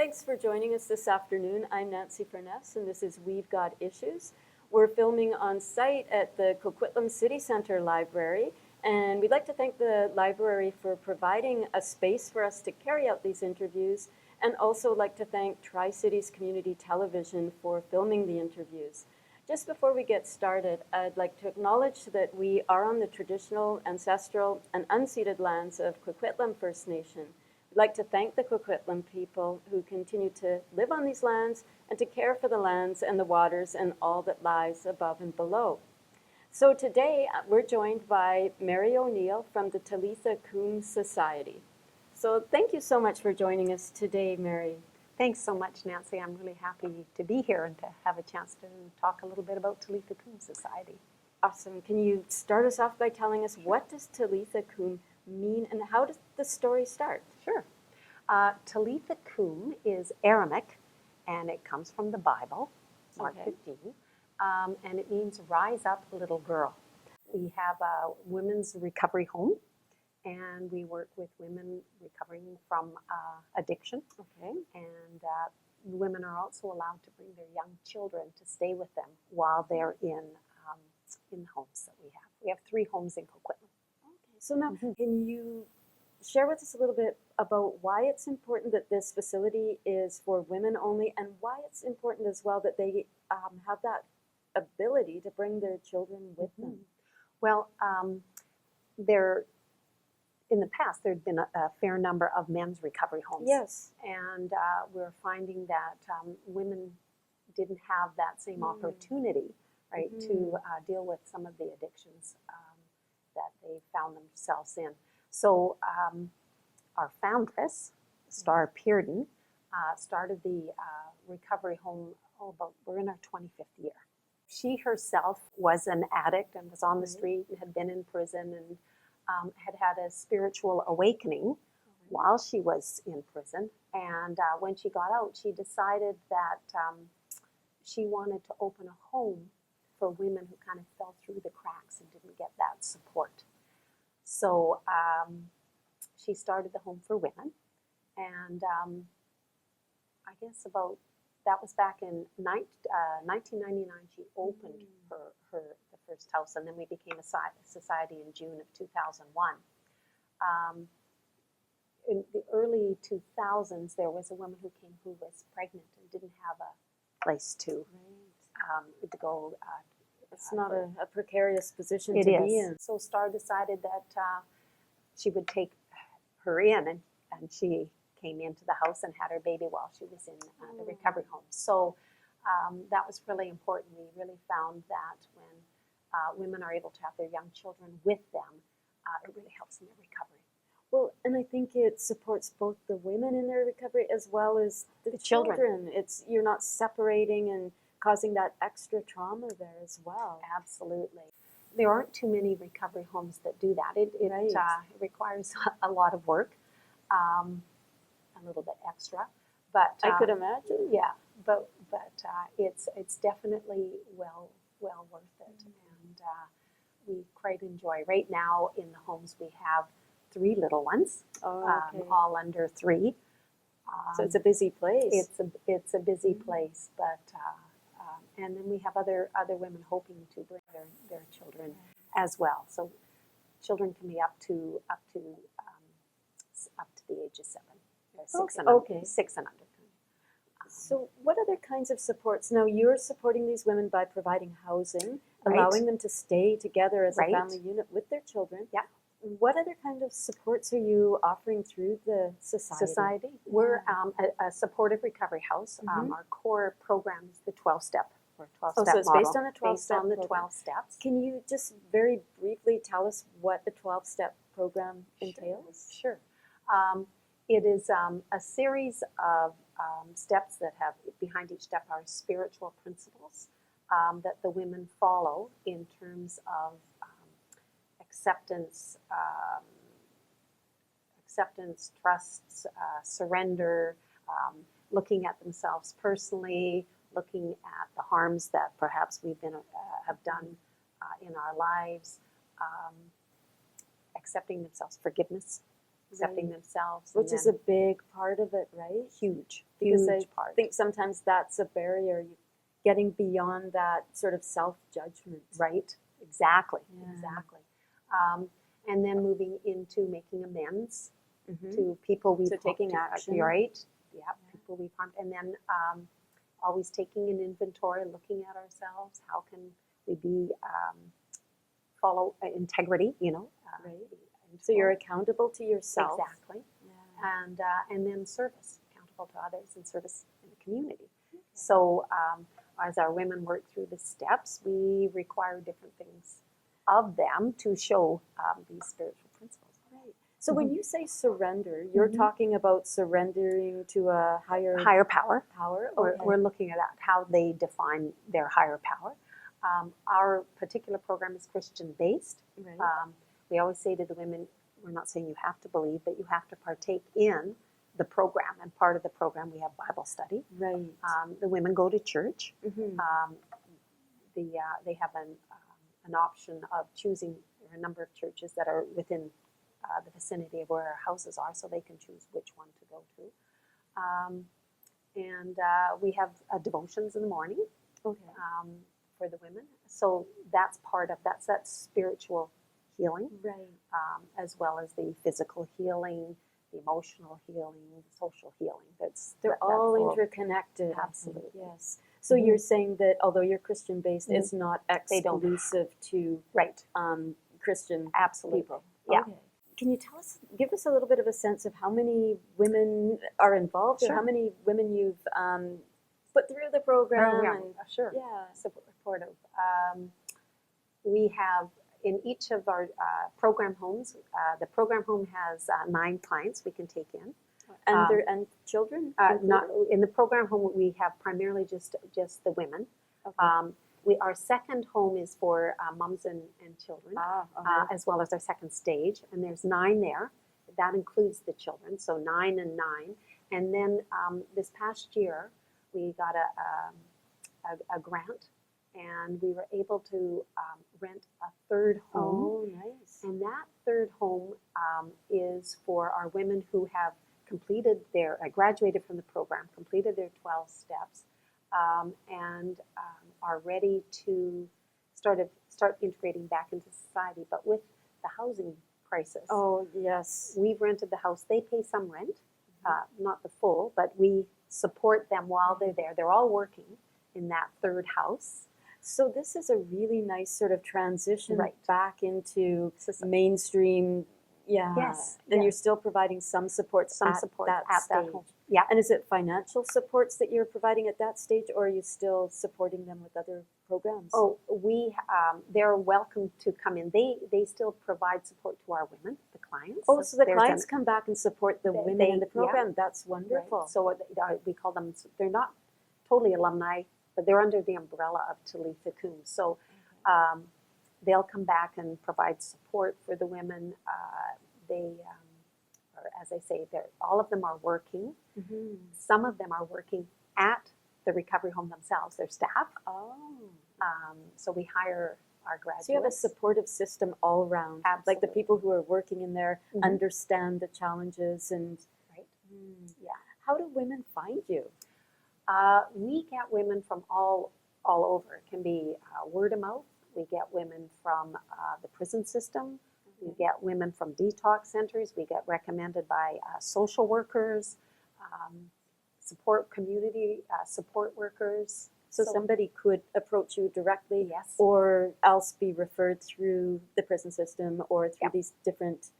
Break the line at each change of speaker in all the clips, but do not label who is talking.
Thanks for joining us this afternoon. I'm Nancy Furness, and this is We've Got Issues. We're filming on site at the Coquitlam City Centre Library, and we'd like to thank the library for providing a space for us to carry out these interviews, and also like to thank Tri-Cities Community Television for filming the interviews. Just before we get started, I'd like to acknowledge that we are on the traditional, ancestral, and unceded lands of Coquitlam First Nation. We'd like to thank the Coquitlam people who continue to live on these lands and to care for the lands and the waters and all that lies above and below. So today we're joined by Mary O'Neill from the Talitha Koum Society. So thank you so much for joining us today, Mary.
Thanks so much, Nancy. I'm really happy to be here and to have a chance to talk a little bit about Talitha Koum Society.
Awesome. Can you start us off by telling us what does Talitha Koum mean and how does the story start?
Sure. Talitha Koum is Aramaic, and it comes from the Bible, Mark 15, and it means rise up, little girl. We have a women's recovery home, and we work with women recovering from addiction. And women are also allowed to bring their young children to stay with them while they're in the homes that we have. We have 3 homes in Coquitlam.
Okay, so now can you share with us a little bit about why it's important that this facility is for women only, and why it's important as well that they have that ability to bring their children with them?
Well, in the past, there'd been a fair number of men's recovery homes.
Yes.
And we're finding that women didn't have that same opportunity, right, to deal with some of the addictions that they found themselves in. So our foundress, Starr Peardon, started the recovery home, we're in our 25th year. She herself was an addict and was on the street and had been in prison and had had a spiritual awakening while she was in prison. And when she got out, she decided that she wanted to open a home for women who kind of fell through the cracks and didn't get that support. So she started the home for women. And I guess that was back in 1999, she opened the first house, and then we became a society in June of 2001. In the early 2000s, there was a woman who came who was pregnant and didn't have a place to go.
It's not a precarious position
to
be in.
So Starr decided that she would take her in, and she came into the house and had her baby while she was in the recovery home. So that was really important. We really found that when women are able to have their young children with them, it really helps in their recovery.
Well, and I think it supports both the women in their recovery as well as the children. You're not separating and causing that extra trauma there as well.
Absolutely. There aren't too many recovery homes that do that. It requires a lot of work, a little bit extra, but
I could imagine.
Yeah, but it's definitely well worth it, and we quite enjoy. Right now in the homes we have 3 little ones, all under 3.
So it's a busy place.
It's a busy place, but and then we have other women hoping to bring their children as well. So children can be up to the age of 7, 6 and under. 6 and under.
So what other kinds of supports? Now you're supporting these women by providing housing, allowing them to stay together as a family unit with their children.
Yeah.
What other kind of supports are you offering through the society?
We're a supportive recovery house. Our core program is the 12-step. We're a 12-step
so it's
model.
Based on a 12-step
the 12 steps.
Can you just very briefly tell us what the 12-step program entails?
Sure. It is a series of steps that have, behind each step are spiritual principles that the women follow in terms of acceptance, trust, surrender, looking at themselves personally, looking at the harms that perhaps we've have done in our lives, accepting themselves, forgiveness, accepting
Right.
themselves.
Which is a big part of it, right?
huge,
Because
huge
I
part.
think sometimes that's a barrier, getting beyond that sort of self-judgment.
Right, exactly,
Yeah.
exactly. And then moving into making amends
Mhm.
to people we've
So taking
harmed.
action.
Right, yeah, people we've harmed. And then always taking an inventory, looking at ourselves. How can we be, follow integrity,
Right.
and
So you're accountable to yourself.
Exactly.
Yeah.
And then service, accountable to others and service in the community. So as our women work through the steps, we require different things of them to show these spiritual principles.
Right. So when you say surrender, you're
Mhm.
talking about surrendering to a
Higher power.
power?
We're,
Okay.
we're looking at that, how they define their higher power. Our particular program is Christian-based.
Right.
We always say to the women, we're not saying you have to believe, but you have to partake in the program. And part of the program, we have Bible study.
Right.
The women go to church.
Mhm.
They have an option of choosing. There are a number of churches that are within the vicinity of where our houses are, so they can choose which one to go to. And we have devotions in the morning
Okay.
for the women. So that's that spiritual healing,
Right.
as well as the physical healing, the emotional healing, the social healing.
They're
that
all
full-
interconnected. I think,
Absolutely.
yes. So
Mhm.
you're saying that although you're Christian-based,
Mhm.
it's not
They don't.
exclusive to
Right.
Christian
Absolutely.
people.
Yeah.
Okay. Can you give us a little bit of a sense of how many women are involved, or
Sure.
how many women you've put through the program? And
Sure.
yeah.
Supportive. We have in each of our program homes. The program home has 9 clients we can take in.
And children?
Not in the program home. We have primarily just the women.
Okay.
Our second home is for moms and children, as well as our second stage, and there's 9 there. That includes the children, so 9 and 9. And then this past year, we got a grant, and we were able to rent a third home.
Oh, nice.
And that third home is for our women who have graduated from the program, completed their 12 steps, and are ready to start integrating back into society. But with the housing crisis,
Oh, yes.
we've rented the house. They pay some rent, not the full, but we support them while they're there. They're all working in that third house.
So this is a really nice sort of transition
Right.
back into
Society.
mainstream. Yeah.
Yes,
And
yes.
you're still providing some support at that stage.
home. Yeah.
And is it financial supports that you're providing at that stage, or are you still supporting them with other programs?
Oh, they're welcome to come in. They still provide support to our women, the clients.
Oh, so the
There's
clients come back and support the women in the
yeah.
program. That's
Right.
wonderful.
So we call them, they're not totally alumni, but they're under the umbrella of Talitha Koum. So they'll come back and provide support for the women. Or as I say, all of them are working.
Mhm.
Some of them are working at the recovery home themselves, their staff.
Oh.
So we hire our graduates.
So you have a supportive system all around. Like the
Absolutely.
people who are working in there
Mhm.
understand the challenges and.
Right.
Yeah. How do women find you?
We get women from all over. It can be word of mouth. We get women from the prison system. We get women from detox centers. We get recommended by social workers, community support workers.
So somebody could approach you directly,
Yes.
or else be referred through the prison system or through
Yep.
these different.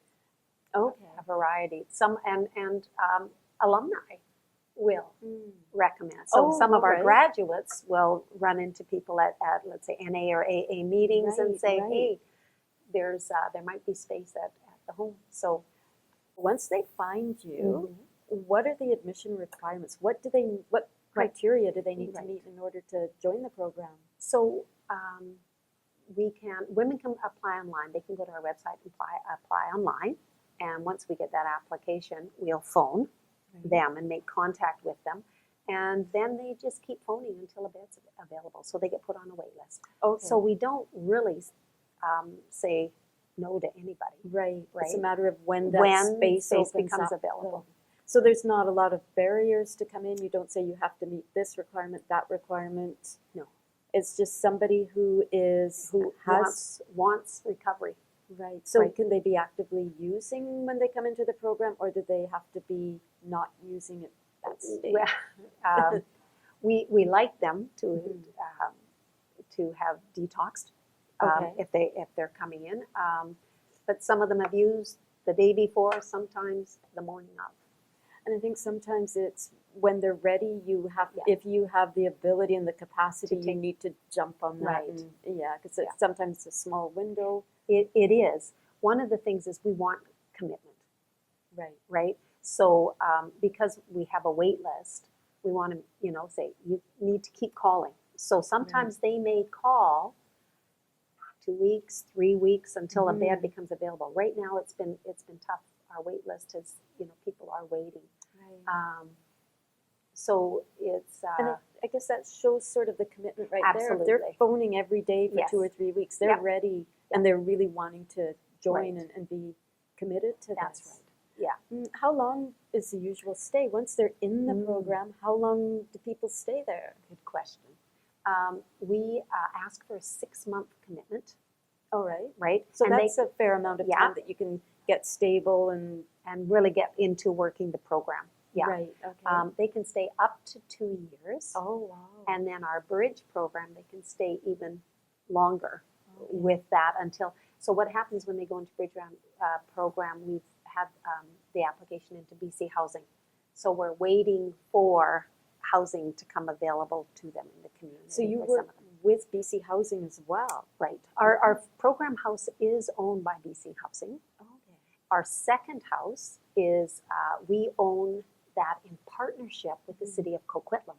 A variety. Some and alumni will recommend. So
Oh,
some of our
right.
graduates will run into people at let's say NA or AA meetings and
Right,
say,
right.
hey, there might be space at the home. So
Once they find you, what are the admission requirements? What criteria do they need to
Right.
meet in order to join the program?
So women can apply online. They can go to our website and apply online. And once we get that application, we'll phone them and make contact with them. And then they just keep phoning until a bed's available. So they get put on a wait list.
Okay.
So we don't really say, no to anybody.
Right. It's a
Right.
matter of when that
When
space opens
becomes
up.
available.
So there's not a lot of barriers to come in. You don't say you have to meet this requirement, that requirement.
No.
It's just somebody who
Who wants recovery.
right. So
Right.
can they be actively using when they come into the program, or do they have to be not using at that stage?
Well, we like them to
Mhm.
to have detoxed
Okay.
if they're coming in. But some of them have used the day before, sometimes the morning of.
And I think sometimes it's when they're ready, you have,
Yeah.
if you have the ability and the capacity,
To
you
take-
need to jump on that.
Right.
And, yeah, because
Yeah.
sometimes it's a small window.
It is. One of the things is we want commitment,
Right.
right? So because we have a wait list, we want to, say you need to keep calling. So sometimes they may call 2 weeks, 3 weeks until a bed
Mhm.
becomes available. Right now, it's been tough. Our wait list is, people are waiting.
Right.
So it's
And I guess that shows sort of the commitment right there. If they're
Absolutely.
phoning every day for
Yes.
2 or 3 weeks, they're
Yep.
ready and they're really wanting to join
Right.
and be committed to
That's
this.
right. Yeah.
How long is the usual stay? Once they're in the program, how long do people stay there?
Good question. We ask for a 6-month commitment,
All right.
right?
So
And
that's a fair amount of
Yeah.
time that you can get stable and
and really get into working the program. Yeah.
right. Okay.
They can stay up to 2 years.
Oh wow.
And then our bridge program, they can stay even longer
Okay.
with that until. So what happens when they go into bridge program? We've had the application into BC Housing, so we're waiting for housing to come available to them in the community.
So you
for
work
some of them.
with BC Housing as well.
Right. Our program house is owned by BC Housing.
Okay.
Our second house is we own that in partnership with the City of Coquitlam.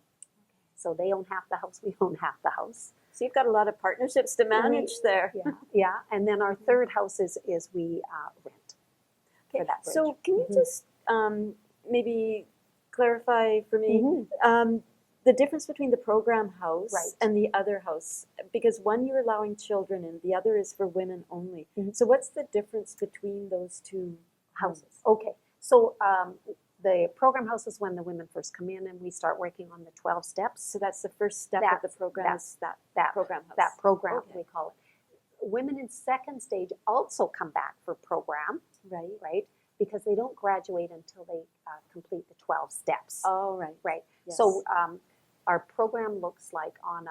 So they own half the house, we own half the house.
So you've got a lot of partnerships to manage there.
Yeah. And then our third house is we rent for that bridge.
So can you just maybe clarify for me
Mhm.
the difference between the program house
Right.
and the other house? Because one you're allowing children in, the other is for women only.
Mhm.
So what's the difference between those two houses?
Okay, so the program house is when the women first come in and we start working on the 12 steps.
So that's the first step of the program is that program house.
That program,
Okay.
we call it. Women in second stage also come back for program,
Right.
right? Because they don't graduate until they complete the 12 steps.
Oh, right.
Right.
Yes.
So our program looks like on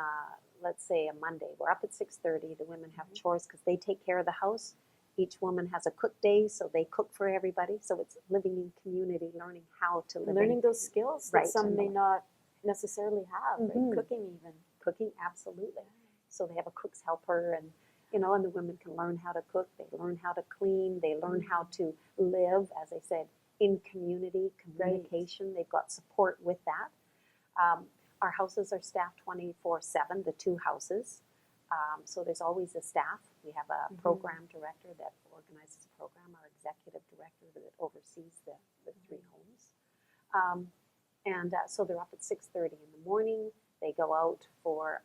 let's say a Monday. We're up at 6:30. The women have chores because they take care of the house. Each woman has a cook day, so they cook for everybody. So it's living in community, learning how to live.
Learning those skills that
Right.
some may not necessarily have,
Mhm.
right? Cooking even.
Cooking, absolutely. So they have a cook's helper, and and the women can learn how to cook. They learn how to clean. They learn how to live, as I said, in community communication. They've got support with that. Our houses are staffed 24/7. The 2 houses. So there's always a staff. We have a program director that organizes the program, our executive director that oversees the 3 homes. And so they're up at 6:30 in the morning. They go out for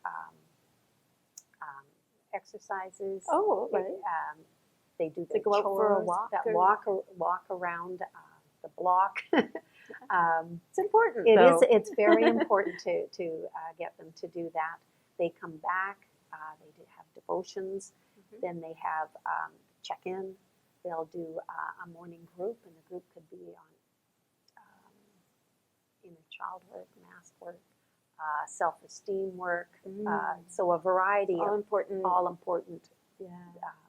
exercises.
Oh, right.
They do
They
their
go out for a
chores,
walk
that
or-
walk around the block.
It's important,
It
though.
is. It's very important to get them to do that. They come back. They have devotions. Then they have check-in. They'll do a morning group, and the group could be on inner child work, math work, self-esteem work. So a variety
all
of
important.
all important.
Yeah.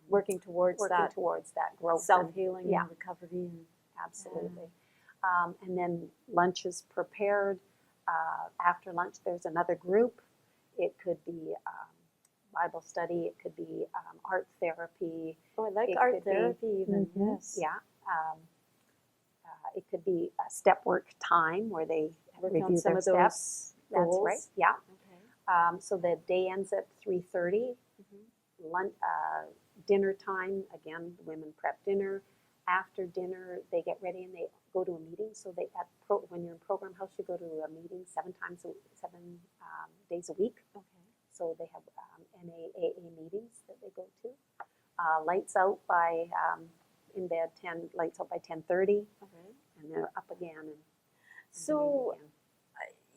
Working towards that
towards that growth,
self-healing
yeah.
and recovery. And
absolutely. And then lunch is prepared. After lunch, there's another group. It could be Bible study. It could be art therapy.
oh, I like
It
art
could be-
therapy even. Yes.
Yeah. It could be a step work time where they
Work
review
on some
their
of
steps.
those
That's
goals.
right. Yeah.
Okay.
So the day ends at 3:30. Lunch, dinner time. Again, the women prep dinner. After dinner, they get ready and they go to a meeting. So they when you're in program house, you go to a meeting 7 days a week.
Okay.
So they have NAAA meetings that they go to. lights out by, in bed lights out by 10:30,
Okay.
and they're up again. And
So,
again.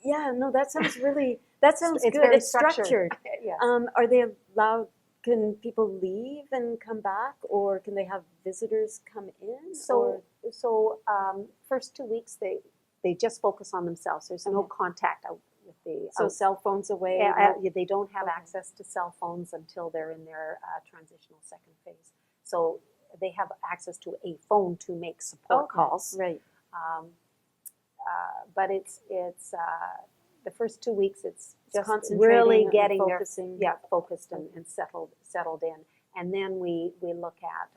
yeah, no, that sounds that sounds
It's
good.
very
It's structured.
Yes.
Are they allowed, can people leave and come back, or can they have visitors come in?
So first 2 weeks they just focus on themselves. There's no
Okay.
contact out with the
So cell phones away?
they don't have
Okay.
access to cell phones until they're in their transitional second phase. So they have access to a phone to make support
Okay,
calls.
right.
But it's the first 2 weeks it's just
concentrating
really
and
getting
focusing.
focused and settled in, and then we look at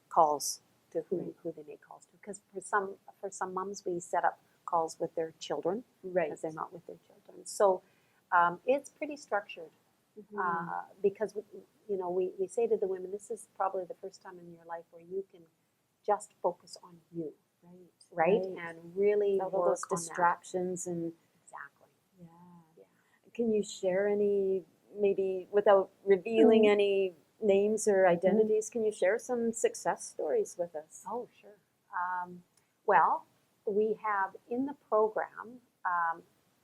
calls to who they make calls to, because for some moms we set up calls with their children
Right.
because they're not with their children. So it's pretty structured. Because we say to the women, this is probably the first time in your life where you can just focus on you, right? And really
all
work
those
on
distractions and
exactly.
yeah. Can you share any, maybe without revealing any names or identities, can you share some success stories with us?
Oh, sure. Well, we have in the program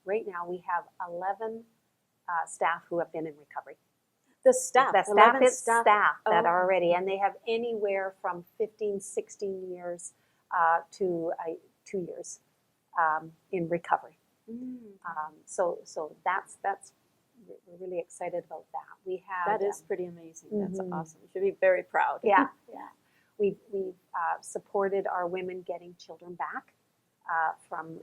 right now we have 11 staff who have been in recovery.
The staff,
The staff
11
is staff that
Oh.
are already, and they have anywhere from 15, 16 years to 2 years in recovery. So that's we're really excited about that. We have
that is pretty amazing. That's
Mhm.
awesome. You should be very proud.
yeah. We've supported our women getting children back from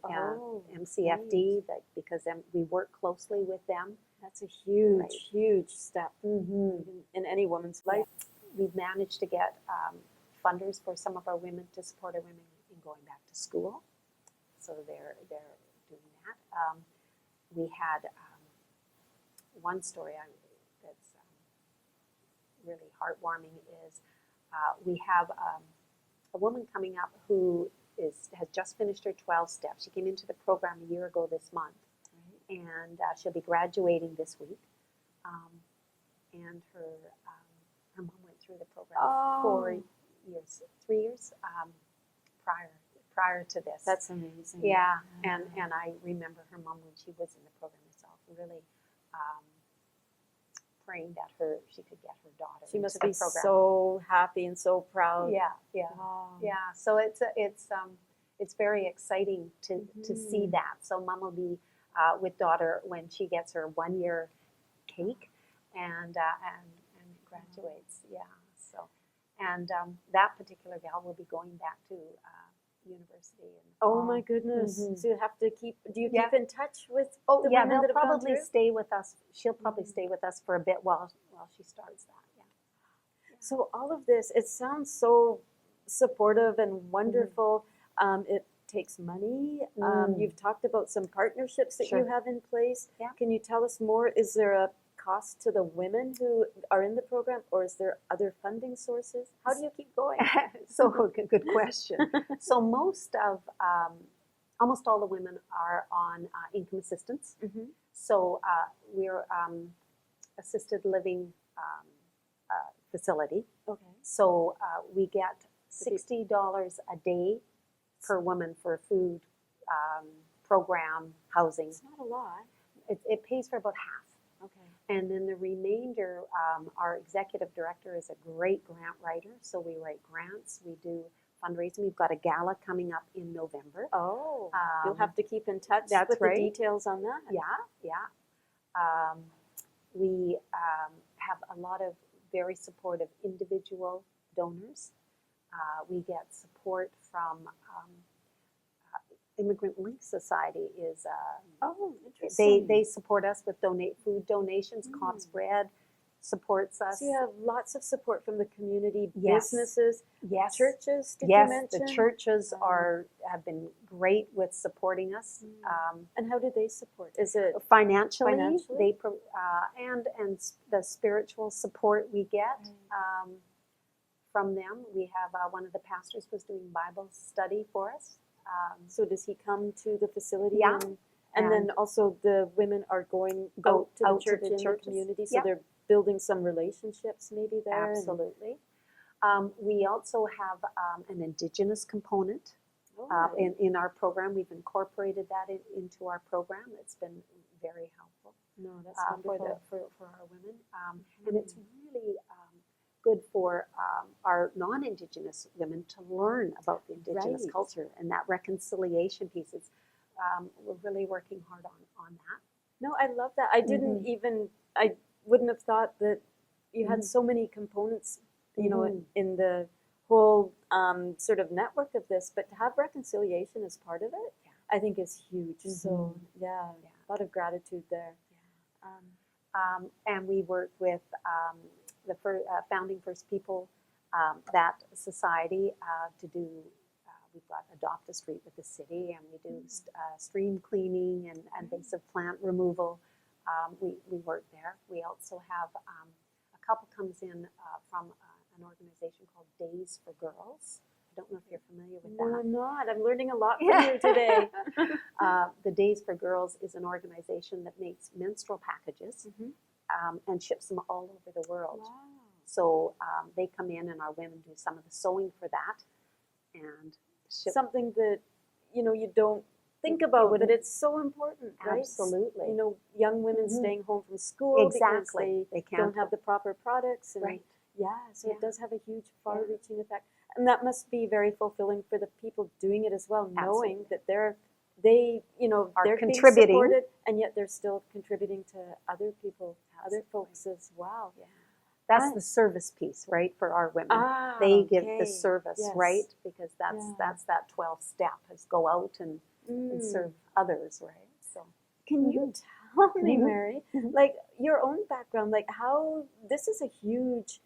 MCFD because we work closely with them.
That's a huge,
Right.
huge step in any woman's life.
We've managed to get funders for some of our women to support our women in going back to school. So they're doing that. We had one story that's really heartwarming is we have a woman coming up who has just finished her 12 steps. She came into the program a year ago this month, and she'll be graduating this week. And her mom went through the program 3 years prior to this.
That's amazing.
Yeah, and I remember her mom when she was in the program herself, really praying that she could get her daughter
She
into
must
the
be
program.
so happy and so proud.
Yeah.
Wow.
So it's very exciting to see that. So mom will be with daughter when she gets her 1 year cake and graduates. Yeah. So that particular gal will be going back to university.
Oh my goodness. So you have to keep. Do you keep in touch with the women
they'll
that have gone
probably
through?
stay with us. She'll probably stay with us for a bit while she starts that. Yeah.
So all of this, it sounds so supportive and wonderful. It takes money. You've talked about some partnerships that you have in place.
Yeah.
Can you tell us more? Is there a cost to the women who are in the program, or is there other funding sources? How do you keep going?
So good question. So almost all the women are on income assistance. So we're assisted living facility.
Okay.
So we get $60 a day per woman for food, program, housing.
It's not a lot.
It pays for about half.
Okay.
And then the remainder, our executive director is a great grant writer, so we write grants, we do fundraising. We've got a gala coming up in November.
Oh, you'll have to keep in touch
that's
with
right.
the details on that.
Yeah. We have a lot of very supportive individual donors. We get support from Immigrant Link Society is
interesting.
they support us with food donations. Cops Bread supports us.
So you have lots of support from the community,
Yes.
businesses,
Yes.
churches. Did
Yes,
you mention?
the churches have been great with supporting us.
And how do they support? Is it
Financially,
Financially?
and the spiritual support we get from them. We have one of the pastors was doing Bible study for us.
so does he come to the facility?
Yeah.
And then also the women are going out to the church in the
churches.
community, so
Yeah.
they're building some relationships maybe there.
Absolutely. We also have an Indigenous component in our program. We've incorporated that into our program. It's been very helpful.
No, that's wonderful.
For our women. And it's really good for our non-Indigenous women to learn about the Indigenous culture, and that reconciliation piece is, we're really working hard on that.
No, I love that. I didn't even, I wouldn't have thought that you had so many components, you know, in the whole sort of network of this, but to have reconciliation as part of it, I think is huge. So a lot of gratitude there.
And we work with the founding First People, that society, to do, we've got Adopt a Street with the city, and we do stream cleaning and invasive plant removal. We work there. We also have a couple comes in from an organization called Days for Girls. I don't know if you're familiar with that.
No, I'm not. I'm learning a lot from you today.
The Days for Girls is an organization that makes menstrual packages and ships them all over the world.
Wow.
So they come in, and our women do some of the sewing for that, and ship.
Something that, you know, you don't think about, but it's so important, right?
Absolutely.
You know, young women staying home from school because they
can't
don't have the proper products. And
right.
So it does have a huge, far-reaching effect. And that must be very fulfilling for the people doing it as well, knowing that they you know,
are
they're
contributing,
being supported, and yet they're still contributing to other people, other folks as well.
Yeah. That's the service piece, right, for our women. They give the service, right, because that's that 12th step, is go out and serve others, right? So
can you tell me, Mary, like your own background, like how this is a huge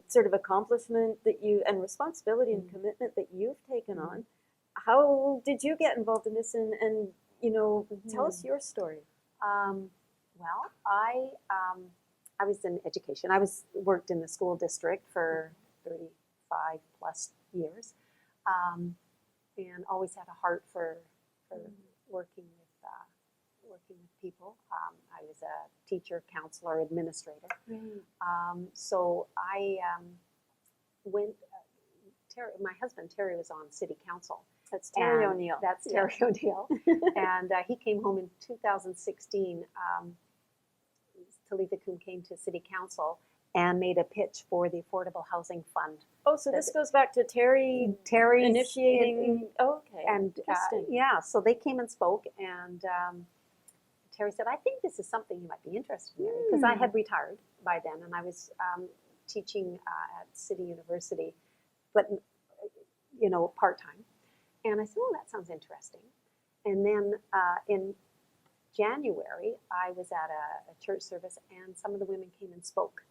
sort of accomplishment that you, and responsibility and commitment that you've taken on. How did you get involved in this, and you know, tell us your story.
Well, I was in education. I worked in the school district for 35 plus years, and always had a heart for working with people. I was a teacher, counselor, administrator. So I went. My husband Terry was on city council.
That's Terry O'Neill.
That's Terry O'Neill, and he came home in 2016. Talitha Koum came to city council and made a pitch for the Affordable Housing Fund.
Oh, so this goes back to Terry initiating. Okay.
And so they came and spoke, and Terry said, "I think this is something you might be interested in," because I had retired by then, and I was teaching at City University, but you know, part-time. And I said, "Oh, that sounds interesting." And then in January, I was at a church service, and some of the women came and spoke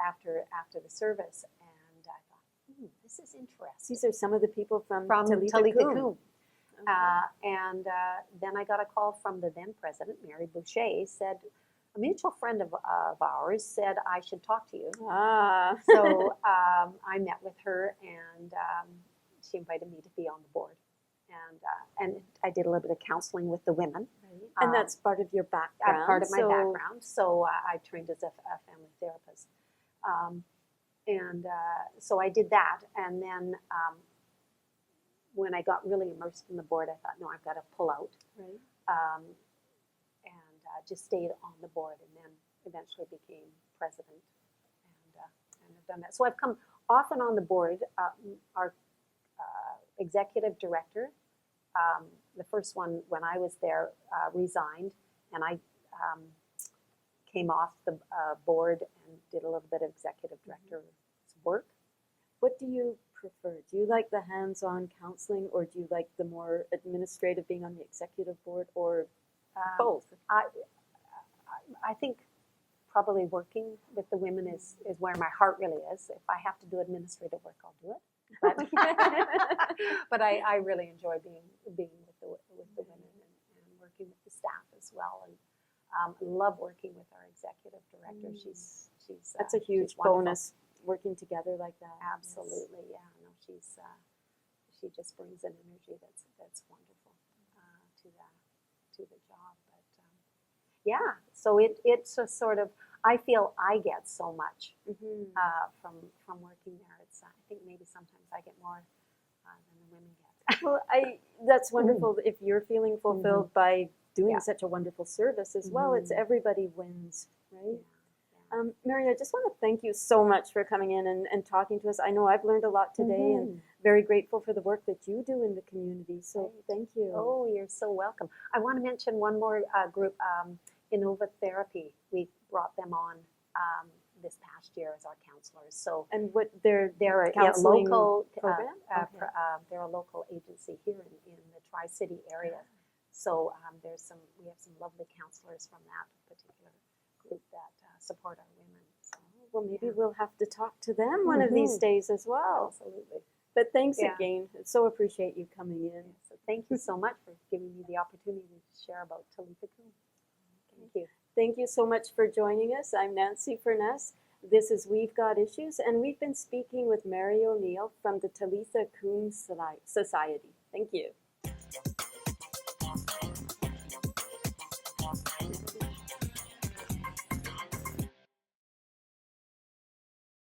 after the service, and I thought, this is interesting.
These are some of the people from Talitha Koum.
And then I got a call from the then president, Mary Boucher, said, a mutual friend of ours said I should talk to you. So I met with her, and she invited me to be on the board. And I did a little bit of counseling with the women.
And that's part of your background.
Part of my background. So I trained as a family therapist. So I did that. And then when I got really immersed in the board, I thought, no, I've got to pull out. And just stayed on the board, and then eventually became president. And I've done that. So I've come off and on the board. Our executive director, the first one when I was there, resigned, and I came off the board and did a little bit of executive director's work.
What do you prefer? Do you like the hands-on counseling, or do you like the more administrative, being on the executive board, or both? I think probably working with the women is where my heart really is. If I have to do administrative work, I'll do it. But I really enjoy being with the women and working with the staff as well, and love working with our executive director. She's that's a huge bonus, working together like that.
Absolutely, yes. Yeah. No, she just brings an energy that's wonderful to the job. But so it's a sort of, I feel I get so much
Mhm.
from working there. It's I think maybe sometimes I get more than the women get.
Well, that's wonderful if you're feeling fulfilled by doing
Yeah.
such a wonderful service as well. It's everybody wins, right? Mary, I just want to thank you so much for coming in and talking to us. I know I've learned a lot today and very grateful for the work that you do in the community. So thank you.
Oh, you're so welcome. I want to mention one more group, Innova Therapy. We brought them on this past year as our counselors. So,
And what they're
a
counseling
local
program?
they're a local agency here in the Tri-City area. So we have some lovely counselors from that particular group that support our women. So,
well, maybe we'll have to talk to them one of these days as well.
Absolutely.
But thanks again. So appreciate you coming in.
So thank you so much for giving me the opportunity to share about Talitha Koum. Thank you.
Thank you so much for joining us. I'm Nancy Furness. This is We've Got Issues, and we've been speaking with Mary O'Neill from the Talitha Koum Society. Thank you.